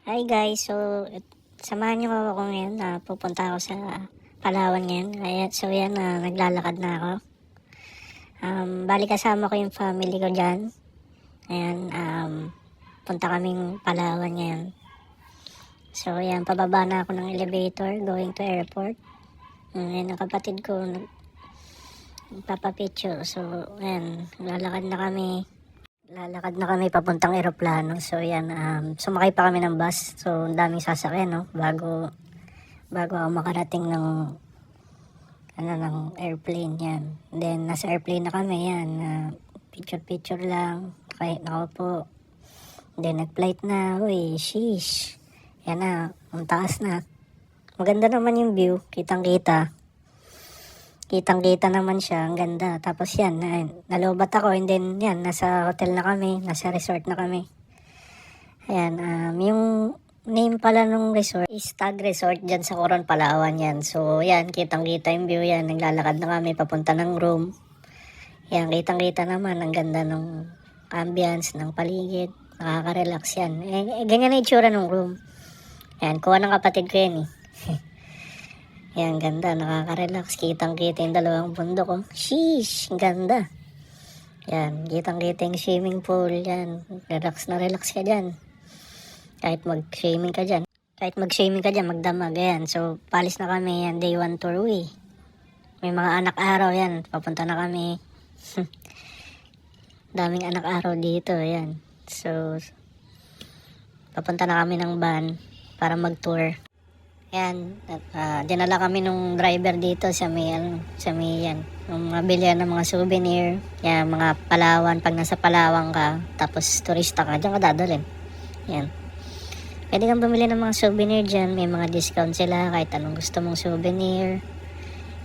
Hi guys, so samahan niyo ako ngayon na pupunta ako sa Palawan ngayon. So yan, naglalakad na ako. Bali kasama ko yung family ko dyan. Ayan, punta kaming Palawan ngayon. So yan, pababa na ako ng elevator going to airport. Ayan, ang kapatid ko nagpapapicture. So ayan, lalakad na kami papuntang eroplano. So yan, sumakay pa kami ng bus. So ang daming sasakyan, no? Bago ako makarating ng airplane yan. Then nasa airplane na kami yan. Picture lang. Kahit nakaupo. Then nag-flight na. Uy, sheesh. Yan na, ang taas na. Maganda naman yung view. Kitang-kita naman siya, ang ganda. Tapos yan, nalobat ako, and then yan, nasa hotel na kami, nasa resort na kami. Ayan, yung name pala nung resort is Tag Resort dyan sa Coron, Palawan yan. So yan, kitang-kita yung view yan, naglalakad na kami papunta ng room. Yan, kitang-kita naman, ang ganda ng ambience, ng paligid, nakaka-relax yan. Ganyan na itsura ng room. Yan, kuha ng kapatid ko yan eh. Yan, ganda, nakaka-relax, kitang-kita yung dalawang bundok, oh. Sheesh, ganda. Yan, kitang-kita yung swimming pool, yan. Relax na relax ka dyan. Kahit mag-swimming ka dyan, magdamag, yan. So, palis na kami, yan, day 1 tour, uwi. May mga anak araw, yan, papunta na kami. Daming anak araw dito, yan. So, papunta na kami ng van para mag-tour. Yan, dinala kami nung driver dito sa may yan, yung mga bilihan ng mga souvenir, yan, mga Palawan, pag nasa Palawan ka, tapos turista ka, dyan ka dadalhin. Yan. Pwede kang bumili ng mga souvenir dyan, may mga discount sila, kahit anong gusto mong souvenir.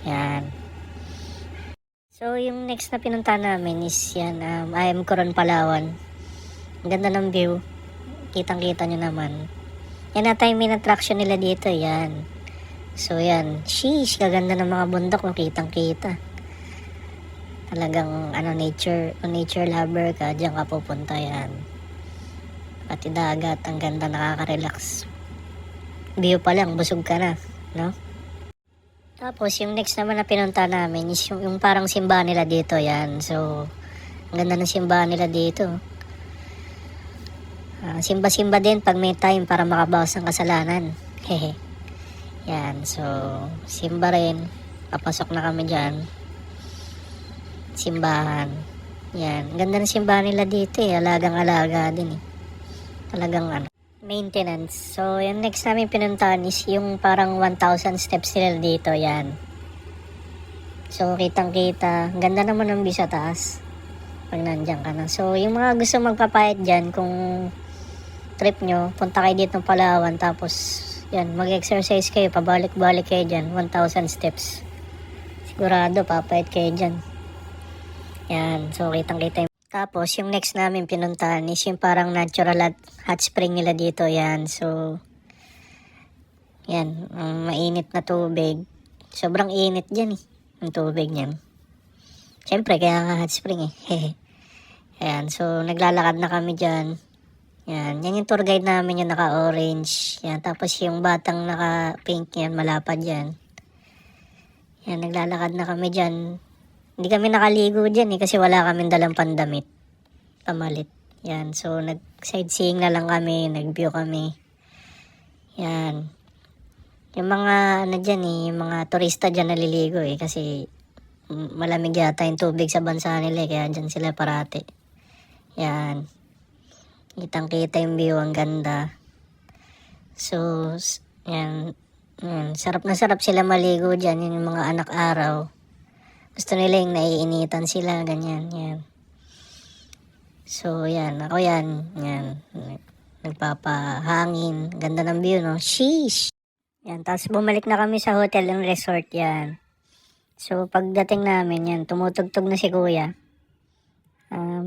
Yan. So, yung next na pinunta namin is yan, I.M. Coron, Palawan. Ang ganda ng view. Kitang-kita nyo naman. Yan na tayo main attraction nila dito, yan. So yan, sheesh, gaganda ng mga bundok, kitang-kita. Talagang nature lover ka, diyan ka pupunta, yan. Pati dagat, ang ganda, nakaka-relax. View pa lang, busog ka na, no? Tapos yung next naman na pinunta namin is yung parang simbahan nila dito, yan. So, ang ganda ng simbahan nila dito. Simba-simba din pag may time para makabawas ng kasalanan. Hehe. Yan, so simba rin. Papasok na kami dyan. Simbahan. Yan, ganda ng simbahan nila dito eh. Alagang-alaga din eh. Talagang maintenance. So yung next namin pinuntahan is yung parang 1,000 steps nila dito. Yan. So kitang-kita. Ganda naman ng view sa taas pag nandiyan ka na. So yung mga gusto magpapayat dyan, kung trip nyo, punta kayo dito ng Palawan, tapos yan, mag-exercise kayo, pabalik-balik kayo dyan, 1,000 steps. Sigurado, papayat kayo dyan. Yan, so kitang-kita. Tapos, yung next namin pinuntahan is yung parang natural hot spring nila dito, yan. So, yan, mainit na tubig. Sobrang init dyan eh, ang tubig niyan. Siyempre, kaya nga hot spring eh. Yan, so naglalakad na kami dyan. Yan yung tour guide namin, yung naka-orange. Yan, tapos yung batang naka-pink, yan, malapad yan. Yan, naglalakad na kami dyan. Hindi kami nakaligo dyan eh, kasi wala kaming dalang pandamit. Pamalit. Yan, so nag-sightseeing na lang kami, nag-view kami. Yan. Yung mga, dyan eh, yung mga turista dyan naliligo eh, kasi malamig yata yung tubig sa bansa nila eh, kaya dyan sila parati. Yan. Kitang-kita yung view, ang ganda. So, yan, sarap na sarap sila maligo dyan, yung mga anak araw. Gusto nila yung naiinitan sila, ganyan, yan. So, yan, ako yan, nagpapahangin, ganda ng view, no? Sheesh! Yan, tapos bumalik na kami sa hotel ng resort, yan. So, pagdating namin, yan, tumutugtog na si kuya.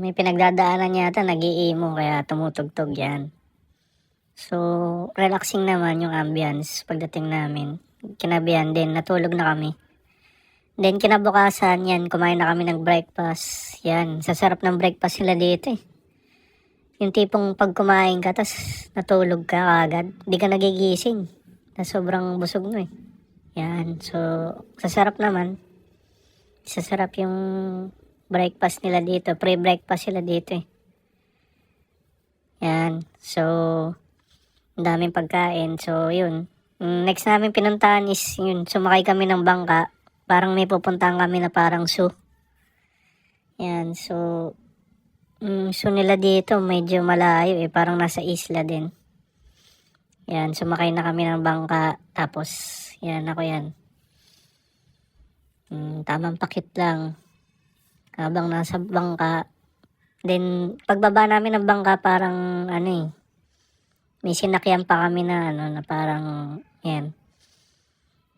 May pinagdadaanan yata, nag-iimo, kaya tumutugtog yan. So, relaxing naman yung ambience pagdating namin. Kinabihan din, natulog na kami. Then, kinabukasan, yan, kumain na kami ng breakfast. Yan, sasarap ng breakfast nila dito eh. Yung tipong pag kumain ka, tas natulog ka agad, di ka nagigising. Tas sobrang busog mo eh. Yan, so sasarap naman. Sasarap yung breakfast nila dito. Pre-breakfast sila dito eh. Yan, so ang daming pagkain. So yun, next namin pinuntahan is yun, sumakay kami ng bangka. Parang may pupuntahan kami na parang zoo. Yan, so so nila dito medyo malayo eh, parang nasa isla din. Yan, sumakay na kami ng bangka. Tapos, yan ako yan. Tamang pakit lang. Habang nasa bangka. Then, pagbaba namin ng bangka, parang ano eh. May sinakyan pa kami na ano, na parang, yan.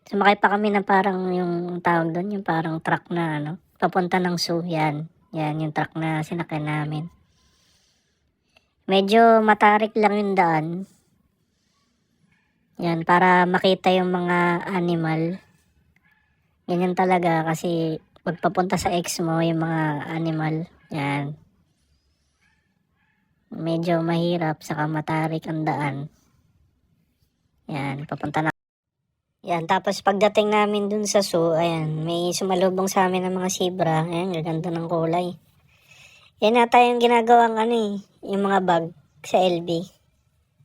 Sumakay pa kami na parang yung tawag doon, yung parang truck na ano, papunta ng zoo, yan. Yan, yung truck na sinakyan namin. Medyo matarik lang yung daan. Yan, para makita yung mga animal. Ganyan talaga kasi pagpapunta sa ex mo, yung mga animal. Yan. Medyo mahirap, saka matarik ang daan. Yan, papunta na. Yan, tapos pagdating namin dun sa zoo, ayan, may sumalubong sa amin ng mga zebra. Ayan, gaganda ng kulay. Yan ata yung ginagawang ano eh, yung mga bag sa LB.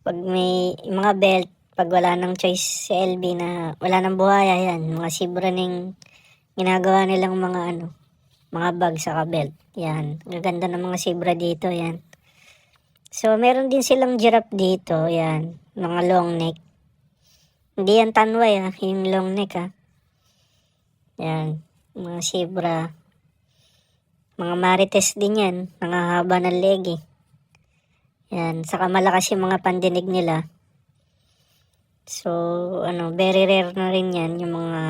Pag may yung mga belt, pag wala nang choice sa LB na wala nang buhaya, yan, mga zebra ning ginagawa nilang mga ano, mga bag sa belt. Yan, gaganda ng mga zebra dito, yan. So, meron din silang giraffe dito, yan, mga long neck. Hindi yan tanway yung long neck Yan, mga zebra. Mga marites din yan, nangahaba ng leg Yan, saka malakas yung mga pandinig nila. So, ano, very rare na rin yan, yung mga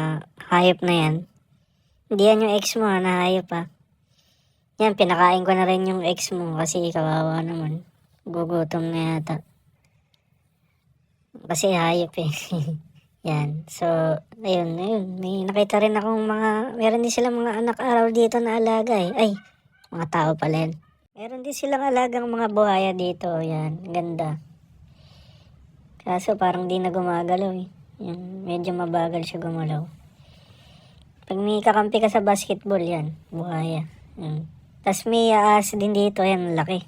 hayop na yan. Hindi yan yung ex mo na hayop Yan, pinakain ko na rin yung ex mo kasi kawawa naman. Gugutom na yata. Kasi hayop Yan. So, ayun. May nakita rin akong meron din silang mga anak araw dito na alaga Ay, mga tao pala yan. Meron din silang alagang mga buhaya dito. Yan, ganda. Kaso parang di na gumagalaw Yan, medyo mabagal siya gumalaw. Pag may kakampi ka sa basketball, yan, buhaya. Tapos may aas din dito, yan, laki.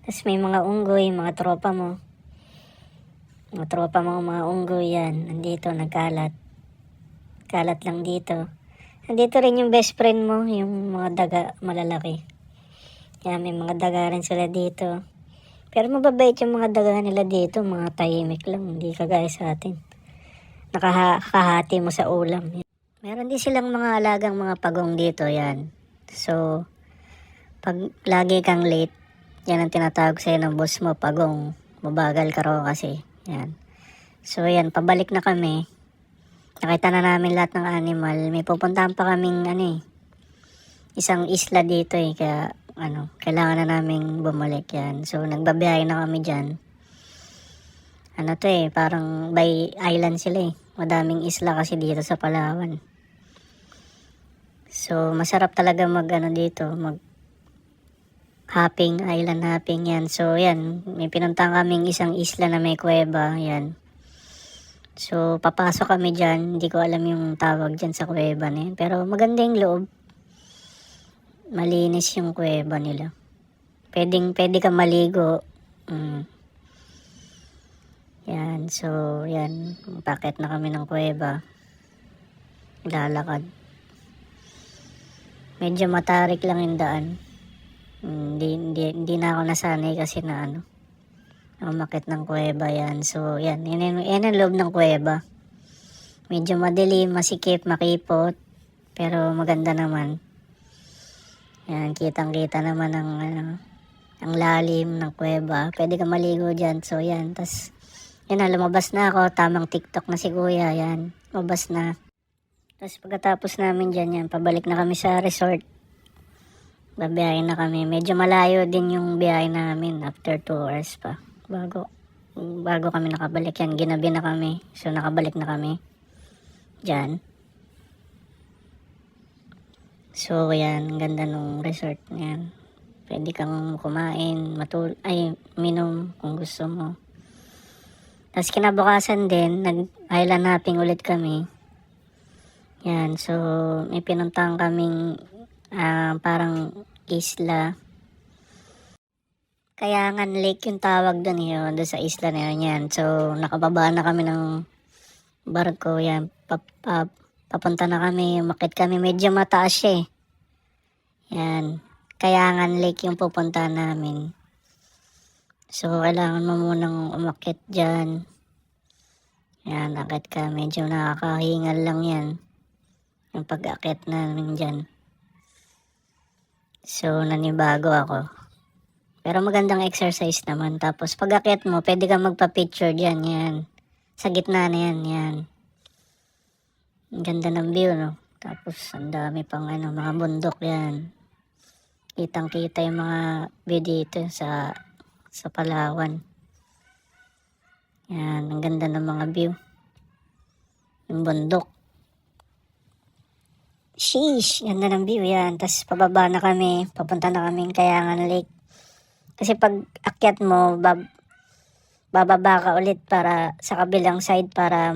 Tapos may mga unggoy, mga tropa mo. Mga unggoy yan. Nandito, nagkalat. Kalat lang dito. Nandito rin yung best friend mo, yung mga daga malalaki. Yan, may mga daga rin sila dito. Pero mababait yung mga daga nila dito, mga tahimik lang, hindi kagaya sa atin. Nakahati mo sa ulam. Meron din silang mga alagang mga pagong dito, yan. So, pag lagi kang late, yan ang tinatawag sa'yo ng boss mo, pagong. Mabagal ka raw kasi. Yan. So, yan, pabalik na kami. Nakita na namin lahat ng animal. May pupuntahan pa kaming, isang isla dito Kaya, kailangan na namin bumalik yan. So, nagbabiyahe na kami dyan. Parang by island sila Madaming isla kasi dito sa Palawan. So, masarap talaga dito, hopping, island hopping yan. So, yan, may pinuntahan kaming isang isla na may kuweba, yan. So, papasok kami dyan. Hindi ko alam yung tawag dyan sa kuweba na yan. Pero maganda yung loob. Malinis yung kuweba nila. Pwede ka maligo. Yan, so, yan. Pakit na kami ng kuweba. Lalakad. Medyo matarik lang yung daan. Hindi na ako nasanay kasi na umakit ng kuweba yan. So, yan ang loob ng kuweba. Medyo madilim, masikip, makipot. Pero maganda naman. Yan, kitang-kita naman ang lalim ng kuweba. Pwede ka maligo dyan. So, yan. Tas, yan lumabas na ako. Tamang TikTok na si kuya. Yan, lumabas na. Tapos pagkatapos namin dyan, yan, pabalik na kami sa resort. Babiyahin na kami. Medyo malayo din yung biyahe namin after 2 hours pa. Bago kami nakabalik yan. Ginabi na kami. So nakabalik na kami. Dyan. So yan, ganda nung resort na yan. Pwede kang kumain, minom kung gusto mo. Tapos kinabukasan din, nag-island hopping ulit kami. Yan, so may pinuntahan kaming parang isla. Kayangan Lake yung tawag doon yun, doon sa isla na yun. Yan. So nakababa na kami ng barko. Yan, papunta na kami, umakit kami. Medyo mataas siya eh. Yan, Kayangan Lake yung pupuntahan namin. So, kailangan mo munang umakit dyan. Yan, akit ka. Medyo nakakahingal lang yan. Yung pag-akit namin dyan. So, nanibago ako. Pero magandang exercise naman. Tapos, pag-akit mo, pwede kang magpa-picture dyan. Yan. Sa gitna na yan. Yan. Ang ganda ng view, no? Tapos, ang dami pang mga bundok yan. Kitang-kita yung mga view dito sa Palawan. Yan, ang ganda ng mga view. Yung bundok. Sheesh, ganda ng view yan. Tapos pababa na kami, papunta na kami Kayangan Lake. Kasi pag akyat mo, bababa ka ulit para sa kabilang side para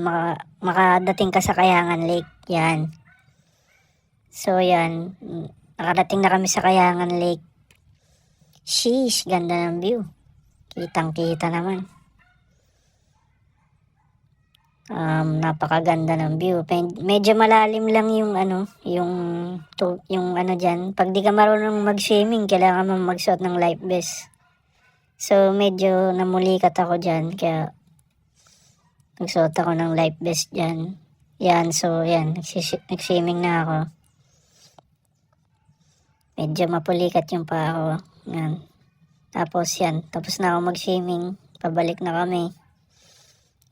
makadating ka sa Kayangan Lake. Yan. So yan, nakarating na kami sa Kayangan Lake. Sheesh, ganda ng view. Kitang-kita naman. Napakaganda ng view. Medyo malalim lang yung dyan. Pag di ka marunong mag-swimming, kailangan mo magsuot ng life vest. So, medyo namulikat ako dyan. Kaya, nagsuot ako ng life vest dyan. Yan, so, yan. Nag-swimming na ako. Medyo mapulikat yung paa ko. Yan. Tapos na ako mag-swimming. Pabalik na kami.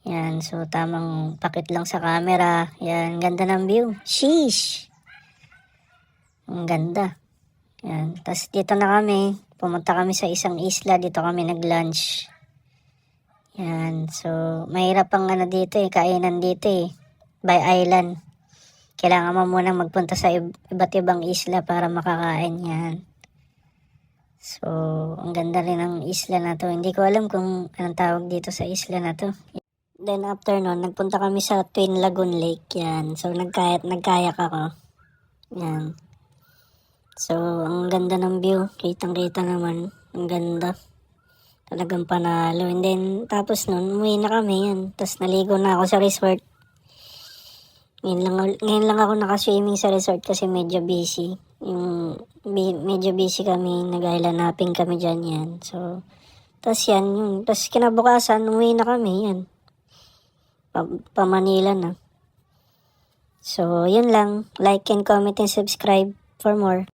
Yan, so tamang pakit lang sa camera. Yan, ganda ng view. Sheesh! Ang ganda. Yan, tapos dito na kami. Pumunta kami sa isang isla. Dito kami nag-lunch. Yan, so mahirap ang dito kainan dito by island. Kailangan mo muna magpunta sa iba't ibang isla para makakain yan. So, ang ganda rin ng isla na to. Hindi ko alam kung anong tawag dito sa isla na to. Then after nun, nagpunta kami sa Twin Lagoon Lake. Yan. So, nagkayak ako. Yan. So, ang ganda ng view. Kitang-kita naman. Ang ganda. Talagang panalo. And then, tapos nun, umuwi na kami. Yan. Tapos naligo na ako sa resort. Ngayon lang ako nakaswimming sa resort kasi medyo busy. Medyo busy kami, nag-island hopping kami dyan yan. So, tas kinabukasan, umuwi na kami yan. Pa Manila na. So, yun lang. Like and comment and subscribe for more.